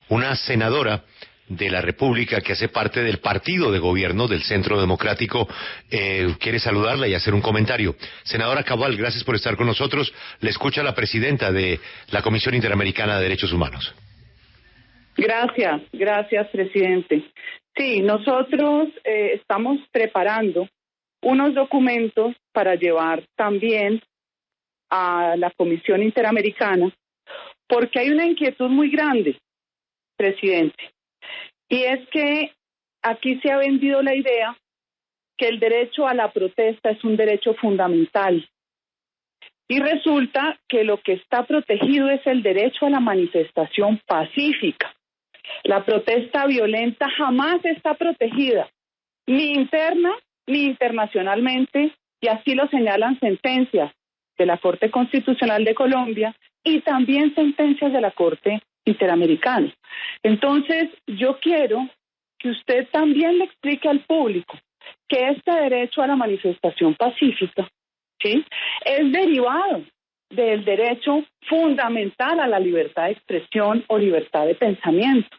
una senadora de la República que hace parte del partido de gobierno del Centro Democrático, quiere saludarla y hacer un comentario. Senadora Cabal, gracias por estar con nosotros. Le escucha la presidenta de la Comisión Interamericana de Derechos Humanos. Gracias, presidente. Sí, nosotros estamos preparando unos documentos para llevar también a la Comisión Interamericana, porque hay una inquietud muy grande, presidente, y es que aquí se ha vendido la idea que el derecho a la protesta es un derecho fundamental, y resulta que lo que está protegido es el derecho a la manifestación pacífica. La protesta violenta jamás está protegida, ni interna ni internacionalmente, y así lo señalan sentencias de la Corte Constitucional de Colombia y también sentencias de la Corte Interamericana. Entonces, yo quiero que usted también le explique al público que este derecho a la manifestación pacífica, ¿sí?, es derivado del derecho fundamental a la libertad de expresión o libertad de pensamiento.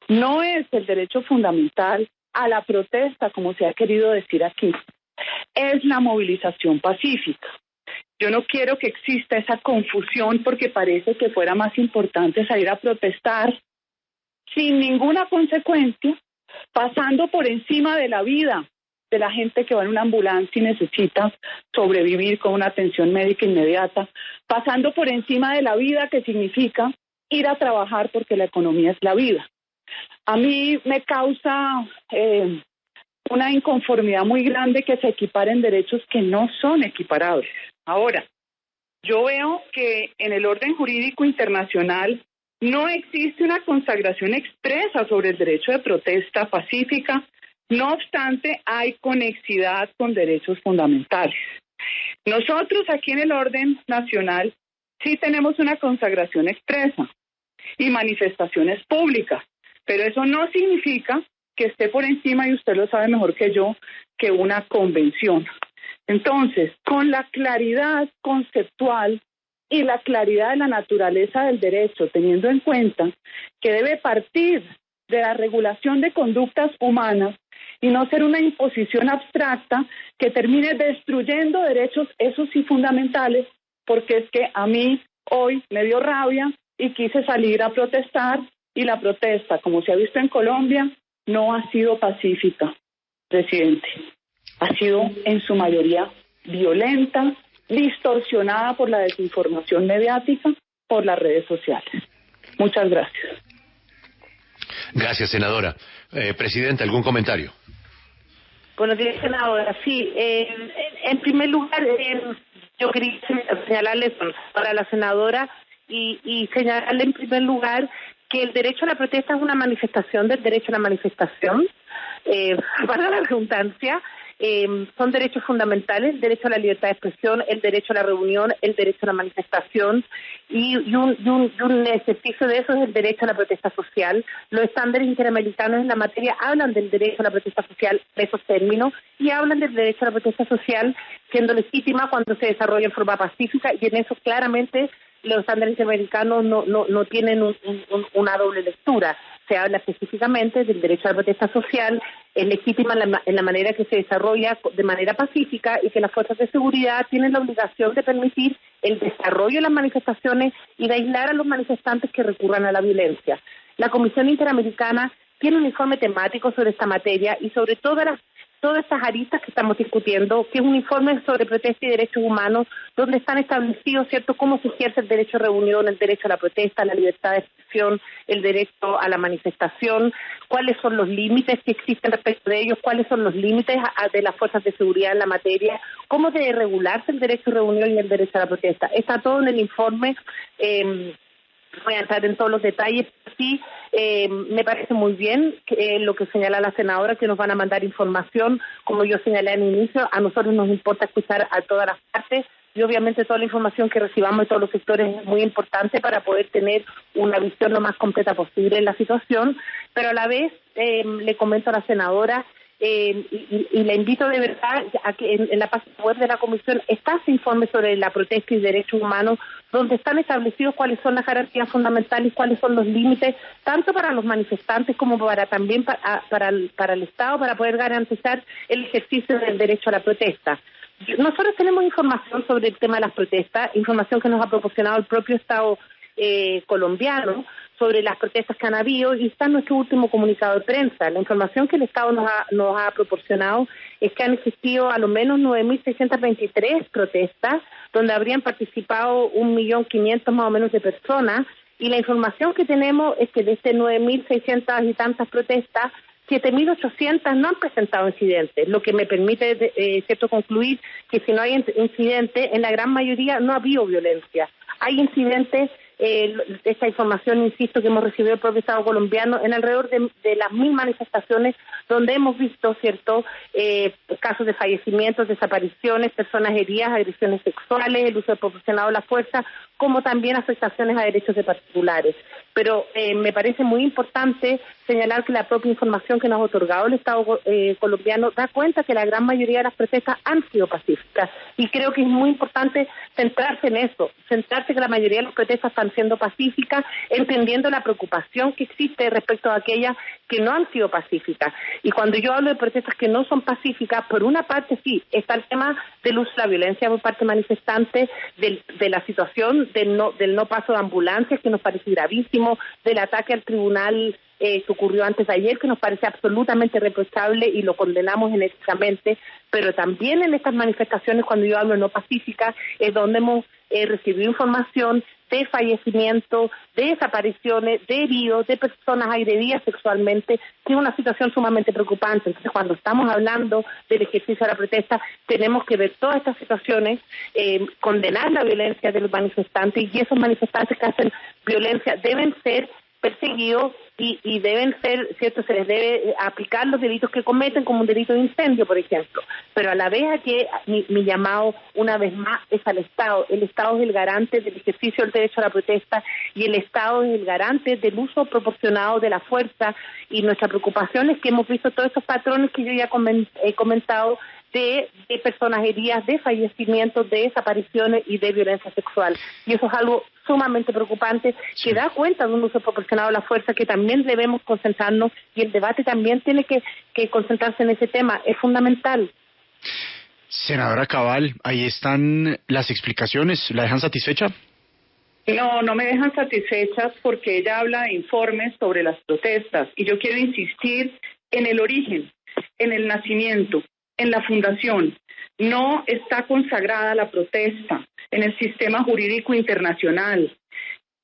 No es el derecho fundamental a la protesta, como se ha querido decir aquí. Es la movilización pacífica. Yo no quiero que exista esa confusión porque parece que fuera más importante salir a protestar sin ninguna consecuencia, pasando por encima de la vida de la gente que va en una ambulancia y necesita sobrevivir con una atención médica inmediata, pasando por encima de la vida que significa ir a trabajar porque la economía es la vida. A mí me causa una inconformidad muy grande que se equiparen derechos que no son equiparables. Ahora, yo veo que en el orden jurídico internacional no existe una consagración expresa sobre el derecho de protesta pacífica, no obstante hay conexidad con derechos fundamentales. Nosotros aquí en el orden nacional sí tenemos una consagración expresa y manifestaciones públicas, pero eso no significa que esté por encima, y usted lo sabe mejor que yo, que una convención. Entonces, con la claridad conceptual y la claridad de la naturaleza del derecho, teniendo en cuenta que debe partir de la regulación de conductas humanas y no ser una imposición abstracta que termine destruyendo derechos, esos sí fundamentales, porque es que a mí hoy me dio rabia y quise salir a protestar, y la protesta, como se ha visto en Colombia, no ha sido pacífica, presidente. Ha sido en su mayoría violenta, distorsionada por la desinformación mediática, por las redes sociales. Muchas gracias. Gracias, senadora. Presidenta, ¿algún comentario? Buenos días, senadora. Sí, en primer lugar, yo quería señalarle para la senadora y señalarle en primer lugar que el derecho a la protesta es una manifestación del derecho a la manifestación, para la redundancia. Son derechos fundamentales: el derecho a la libertad de expresión, el derecho a la reunión, el derecho a la manifestación, y un ejercicio de eso es el derecho a la protesta social. Los estándares interamericanos en la materia hablan del derecho a la protesta social en esos términos, y hablan del derecho a la protesta social siendo legítima cuando se desarrolla en forma pacífica, y en eso claramente los estándares interamericanos no tienen una doble lectura. Se habla específicamente del derecho a la protesta social, es legítima en la manera que se desarrolla de manera pacífica, y que las fuerzas de seguridad tienen la obligación de permitir el desarrollo de las manifestaciones y de aislar a los manifestantes que recurran a la violencia. La Comisión Interamericana tiene un informe temático sobre esta materia y sobre todas estas aristas que estamos discutiendo, que es un informe sobre protesta y derechos humanos, donde están establecidos, ¿cierto?, cómo se ejerce el derecho a reunión, el derecho a la protesta, la libertad de expresión, el derecho a la manifestación, cuáles son los límites que existen respecto de ellos, cuáles son los límites de las fuerzas de seguridad en la materia, cómo debe regularse el derecho a reunión y el derecho a la protesta. Está todo en el informe. Voy a entrar en todos los detalles. Sí, me parece muy bien lo que señala la senadora, que nos van a mandar información. Como yo señalé al inicio, a nosotros nos importa escuchar a todas las partes, y obviamente toda la información que recibamos de todos los sectores es muy importante para poder tener una visión lo más completa posible en la situación. Pero a la vez le comento a la senadora y le invito de verdad a que en la página web de la Comisión está ese informe sobre la protesta y derechos humanos, donde están establecidos cuáles son las garantías fundamentales, cuáles son los límites, tanto para los manifestantes como también para el Estado, para poder garantizar el ejercicio del derecho a la protesta. Nosotros tenemos información sobre el tema de las protestas, información que nos ha proporcionado el propio Estado colombiano sobre las protestas que han habido, y está en nuestro último comunicado de prensa. La información que el Estado nos ha proporcionado es que han existido a lo menos 9.623 protestas, donde habrían participado 1.500.000 más o menos de personas, y la información que tenemos es que de este 9.600 y tantas protestas, 7.800 no han presentado incidentes, lo que me permite concluir que si no hay incidentes, en la gran mayoría no ha habido violencia. Hay incidentes, esta información, insisto, que hemos recibido del propio Estado colombiano, en alrededor de las 1.000 manifestaciones donde hemos visto, ¿cierto?, casos de fallecimientos, desapariciones, personas heridas, agresiones sexuales, el uso desproporcionado de la fuerza, como también afectaciones a derechos de particulares. Pero me parece muy importante señalar que la propia información que nos ha otorgado el Estado colombiano da cuenta que la gran mayoría de las protestas han sido pacíficas, y creo que es muy importante centrarse en eso, centrarse que la mayoría de las protestas están siendo pacíficas, entendiendo la preocupación que existe respecto a aquellas que no han sido pacíficas. Y cuando yo hablo de protestas que no son pacíficas, por una parte sí, está el tema del uso de la violencia por parte de manifestantes, de la situación del no paso de ambulancias, que nos parece gravísimo, del ataque al tribunal que ocurrió antes de ayer, que nos parece absolutamente reprochable y lo condenamos enérgicamente, pero también en estas manifestaciones, cuando yo hablo no pacíficas, es donde hemos recibido información de fallecimientos, de desapariciones, de heridos, de personas agredidas sexualmente, que es una situación sumamente preocupante. Entonces, cuando estamos hablando del ejercicio de la protesta, tenemos que ver todas estas situaciones, condenar la violencia de los manifestantes, y esos manifestantes que hacen violencia deben ser perseguidos y deben ser, ¿cierto?, se les debe aplicar los delitos que cometen, como un delito de incendio, por ejemplo. Pero a la vez mi llamado, una vez más, es al Estado. El Estado es el garante del ejercicio del derecho a la protesta, y el Estado es el garante del uso proporcionado de la fuerza, y nuestra preocupación es que hemos visto todos esos patrones que yo ya he comentado, de personas heridas, de fallecimientos, de desapariciones y de violencia sexual. Y eso es algo sumamente preocupante, que da cuenta de un uso proporcionado de la fuerza, que también debemos concentrarnos, y el debate también tiene que concentrarse en ese tema, es fundamental. Senadora Cabal, ahí están las explicaciones, ¿la dejan satisfecha? No me dejan satisfechas, porque ella habla de informes sobre las protestas, y yo quiero insistir en el origen, en el nacimiento, en la fundación. No está consagrada la protesta en el sistema jurídico internacional.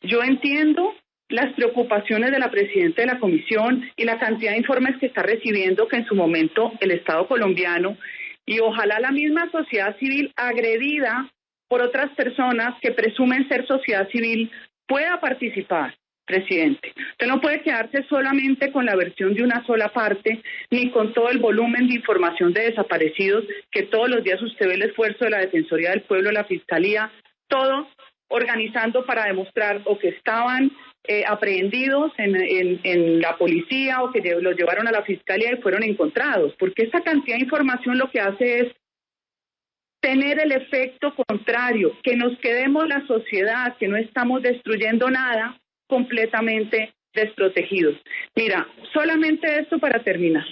Yo entiendo las preocupaciones de la presidenta de la Comisión y la cantidad de informes que está recibiendo, que en su momento el Estado colombiano, y ojalá la misma sociedad civil agredida por otras personas que presumen ser sociedad civil, pueda participar. Presidente, usted no puede quedarse solamente con la versión de una sola parte, ni con todo el volumen de información de desaparecidos, que todos los días usted ve el esfuerzo de la Defensoría del Pueblo, la Fiscalía, todo organizando para demostrar o que estaban aprehendidos en la policía, o que los llevaron a la Fiscalía y fueron encontrados, porque esta cantidad de información lo que hace es tener el efecto contrario, que nos quedemos la sociedad, que no estamos destruyendo nada, completamente desprotegidos. Mira, solamente esto para terminar.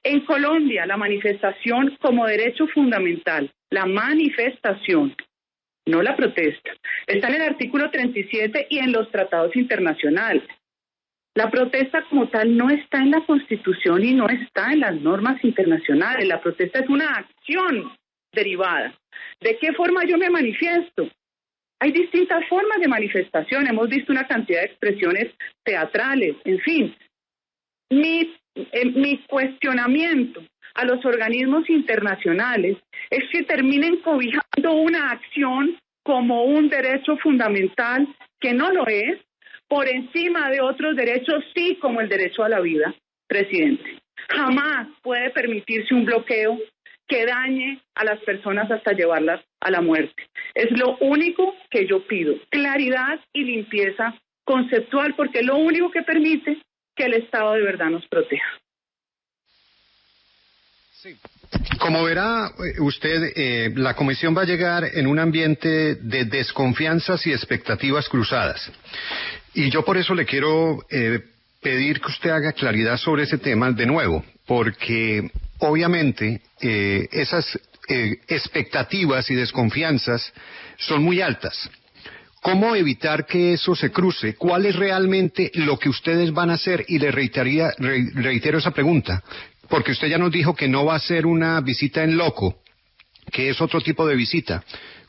En Colombia, la manifestación como derecho fundamental, la manifestación, no la protesta, está en el artículo 37 y en los tratados internacionales. La protesta como tal no está en la Constitución y no está en las normas internacionales. La protesta es una acción derivada. ¿De qué forma yo me manifiesto? Hay distintas formas de manifestación, hemos visto una cantidad de expresiones teatrales, en fin. Mi cuestionamiento a los organismos internacionales es que terminen cobijando una acción como un derecho fundamental, que no lo es, por encima de otros derechos, sí, como el derecho a la vida, presidente. Jamás puede permitirse un bloqueo que dañe a las personas hasta llevarlas a la muerte. Es lo único que yo pido, claridad y limpieza conceptual, porque es lo único que permite que el Estado de verdad nos proteja. Sí. Como verá usted, la comisión va a llegar en un ambiente de desconfianzas y expectativas cruzadas. Y yo por eso le quiero pedir que usted haga claridad sobre ese tema de nuevo, porque obviamente esas expectativas y desconfianzas son muy altas. ¿Cómo evitar que eso se cruce? ¿Cuál es realmente lo que ustedes van a hacer? Y le reitero esa pregunta, porque usted ya nos dijo que no va a ser una visita en loco, que es otro tipo de visita.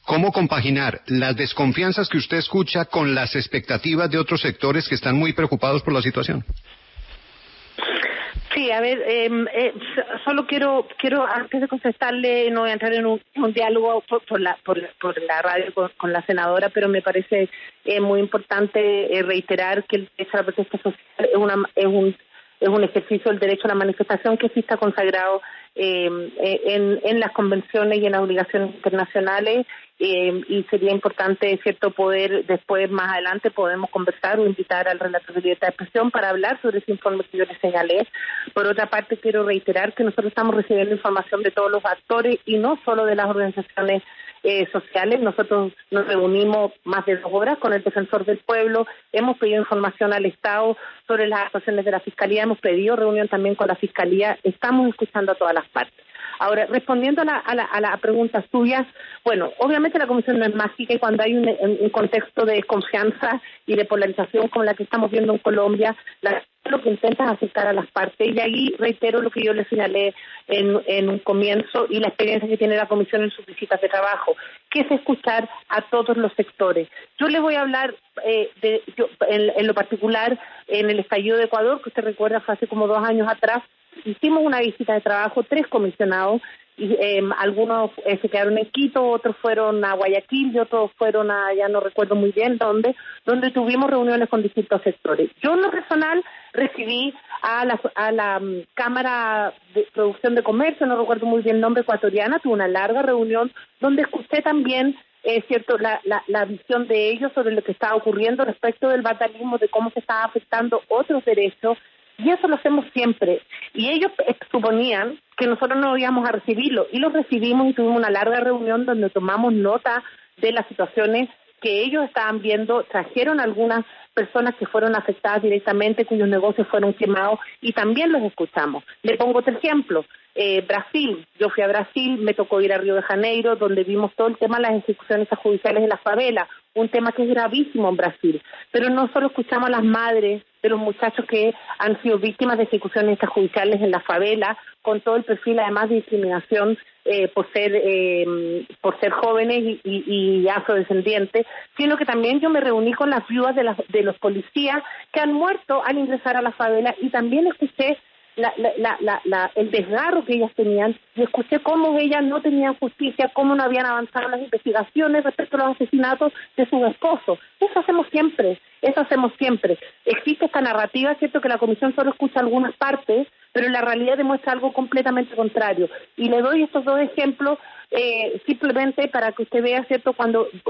¿Cómo compaginar las desconfianzas que usted escucha con las expectativas de otros sectores que están muy preocupados por la situación? Sí, a ver, solo quiero antes de contestarle, no voy a entrar en un diálogo por la radio con la senadora, pero me parece muy importante reiterar que el derecho a la protesta social es un ejercicio del derecho a la manifestación que sí está consagrado en las convenciones y en las obligaciones internacionales, y sería importante, cierto, poder después, más adelante, podemos conversar o invitar al relator de libertad de expresión para hablar sobre ese informe que yo les señalé. Por otra parte, quiero reiterar que nosotros estamos recibiendo información de todos los actores y no solo de las organizaciones sociales. Nosotros nos reunimos más de 2 horas con el defensor del pueblo, hemos pedido información al Estado sobre las actuaciones de la Fiscalía, hemos pedido reunión también con la Fiscalía, estamos escuchando a todas las partes. Ahora, respondiendo a la pregunta suya, bueno, obviamente la comisión no es mágica y cuando hay un contexto de desconfianza y de polarización como la que estamos viendo en Colombia, lo que intenta es acercar a las partes, y ahí reitero lo que yo le señalé en un comienzo y la experiencia que tiene la comisión en sus visitas de trabajo, que es escuchar a todos los sectores. Yo le voy a hablar en lo particular en el estallido de Ecuador, que usted recuerda fue hace como 2 años atrás. Hicimos una visita de trabajo, 3 comisionados, y algunos se quedaron en Quito, otros fueron a Guayaquil y otros fueron a, ya no recuerdo muy bien dónde tuvimos reuniones con distintos sectores. Yo en lo personal recibí a la Cámara de Producción de Comercio, no recuerdo muy bien el nombre, ecuatoriana, tuve una larga reunión donde escuché también cierto la visión de ellos sobre lo que estaba ocurriendo respecto del vandalismo, de cómo se estaba afectando otros derechos. Y eso lo hacemos siempre. Y ellos suponían que nosotros no íbamos a recibirlo. Y lo recibimos y tuvimos una larga reunión donde tomamos nota de las situaciones que ellos estaban viendo. Trajeron algunas personas que fueron afectadas directamente, cuyos negocios fueron quemados, y también los escuchamos. Le pongo otro ejemplo. Brasil. Yo fui a Brasil, me tocó ir a Río de Janeiro, donde vimos todo el tema de las ejecuciones judiciales en las favelas, un tema que es gravísimo en Brasil. Pero no solo escuchamos a las madres de los muchachos que han sido víctimas de ejecuciones extrajudiciales en la favela, con todo el perfil además de discriminación por ser jóvenes y afrodescendientes, sino que también yo me reuní con las viudas de los policías que han muerto al ingresar a la favela, y también escuché el desgarro que ellas tenían, y escuché cómo ellas no tenían justicia, cómo no habían avanzado las investigaciones respecto a los asesinatos de sus esposos. Eso hacemos siempre. Existe esta narrativa, cierto, que la comisión solo escucha algunas partes, pero la realidad demuestra algo completamente contrario. Y le doy estos 2 ejemplos simplemente para que usted vea, cierto,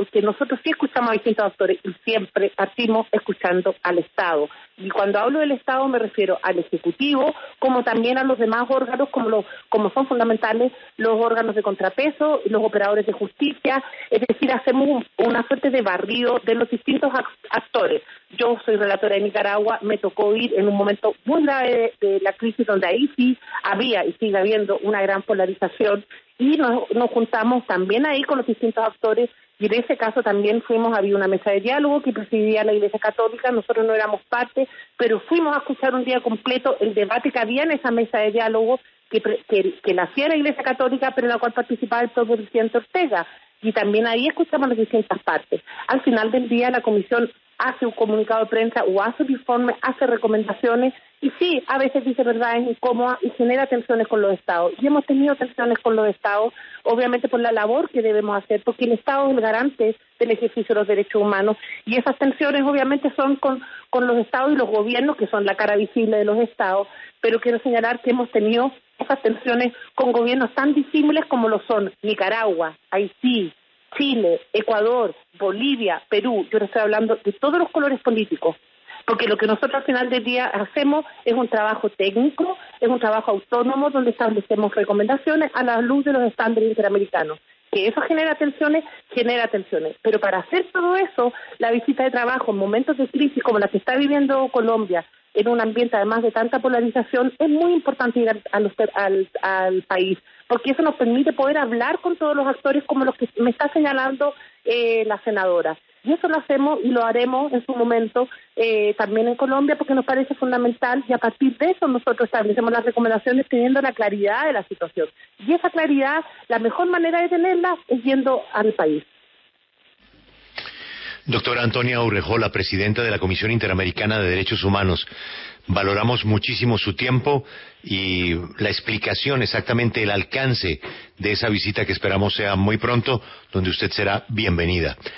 que nosotros sí escuchamos a distintos actores y siempre partimos escuchando al Estado. Y cuando hablo del Estado me refiero al Ejecutivo, como también a los demás órganos, como son fundamentales los órganos de contrapeso, los operadores de justicia, es decir, hacemos una suerte de barrido de los distintos actores. Yo soy relatora de Nicaragua, me tocó ir en un momento muy grave de la crisis, donde ahí sí había y sigue habiendo una gran polarización, y nos juntamos también ahí con los distintos actores, y en ese caso también había una mesa de diálogo que presidía la Iglesia Católica. Nosotros no éramos parte, pero fuimos a escuchar un día completo el debate que había en esa mesa de diálogo que la hacía la Iglesia Católica, pero en la cual participaba el propio presidente Ortega, y también ahí escuchamos las distintas partes. Al final del día la comisión hace un comunicado de prensa o hace un informe, hace recomendaciones, y sí, a veces dice verdades incómodas y genera tensiones con los estados. Y hemos tenido tensiones con los estados, obviamente por la labor que debemos hacer, porque el Estado es el garante del ejercicio de los derechos humanos, y esas tensiones obviamente son con los estados y los gobiernos, que son la cara visible de los estados, pero quiero señalar que hemos tenido esas tensiones con gobiernos tan visibles como lo son Nicaragua, Haití, Chile, Ecuador, Bolivia, Perú. Yo le estoy hablando de todos los colores políticos, porque lo que nosotros al final del día hacemos es un trabajo técnico, es un trabajo autónomo donde establecemos recomendaciones a la luz de los estándares interamericanos. Que eso genera tensiones, pero para hacer todo eso, la visita de trabajo en momentos de crisis como la que está viviendo Colombia, en un ambiente además de tanta polarización, es muy importante ir al país, porque eso nos permite poder hablar con todos los actores como los que me está señalando la senadora. Y eso lo hacemos y lo haremos en su momento también en Colombia, porque nos parece fundamental, y a partir de eso nosotros establecemos las recomendaciones teniendo la claridad de la situación. Y esa claridad, la mejor manera de tenerla es yendo al país. Doctora Antonia Urrejola, presidenta de la Comisión Interamericana de Derechos Humanos, valoramos muchísimo su tiempo y la explicación, exactamente el alcance de esa visita que esperamos sea muy pronto, donde usted será bienvenida.